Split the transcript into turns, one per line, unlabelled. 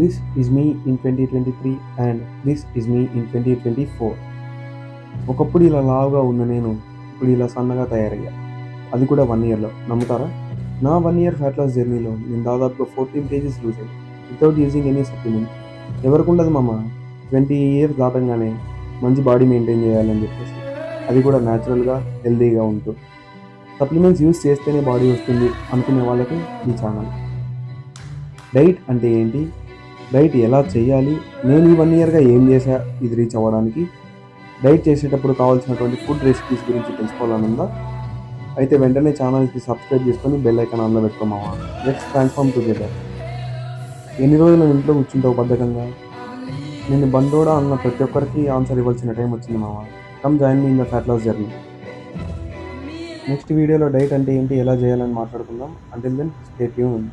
This is me in 2023 and this is me in 2024. ఒకప్పుడు ఇలా లావుగా ఉన్న నేను ఇప్పుడు ఇలా సన్నగా తయారయ్యా. అది కూడా 1 ఇయర్‌లో. నమ్ముతారా? నా 1 ఇయర్ ఫ్యాట్ లాస్ జర్నీలో నేను దాదాపుగా 14 కేజీస్ లూజ్ అయ్యా. Without using any supplement. ఎవరికుండదు మామ 20 ఇయర్స్ దాటంగానే మంచి బాడీ మెయింటైన్ చేయాలని చెప్పేసి. అది కూడా న్యాచురల్‌గా, హెల్తీగా ఉంటూ. సప్లిమెంట్స్ యూజ్ చేస్తేనే బాడీ వస్తుంది అనుకునే వాళ్ళకి ఈ ఛానల్. డైట్ అంటే ఏంటి? డైట్ ఎలా చేయాలి, నేను ఈ 1 ఇయర్గా ఏం చేశా ఇది రీచ్ అవ్వడానికి, డైట్ చేసేటప్పుడు కావాల్సినటువంటి ఫుడ్ రెసిపీస్ గురించి తెలుసుకోవాలనుందా? అయితే వెంటనే ఛానల్కి సబ్స్క్రైబ్ చేసుకొని బెల్ ఐకాన్ ఆన్లో పెట్టుకోమావా. Let's transform together. ఎన్ని రోజులు ఇంట్లో కూర్చుంటావు బద్ధకంగా? నేను బందోడా అన్న ప్రతి ఒక్కరికి ఆన్సర్ ఇవ్వాల్సిన టైం వచ్చింది మావా. Come join me in the fat loss journey. Next వీడియోలో డైట్ అంటే ఏంటి, ఎలా చేయాలని మాట్లాడుకుందాం. Until then stay tuned.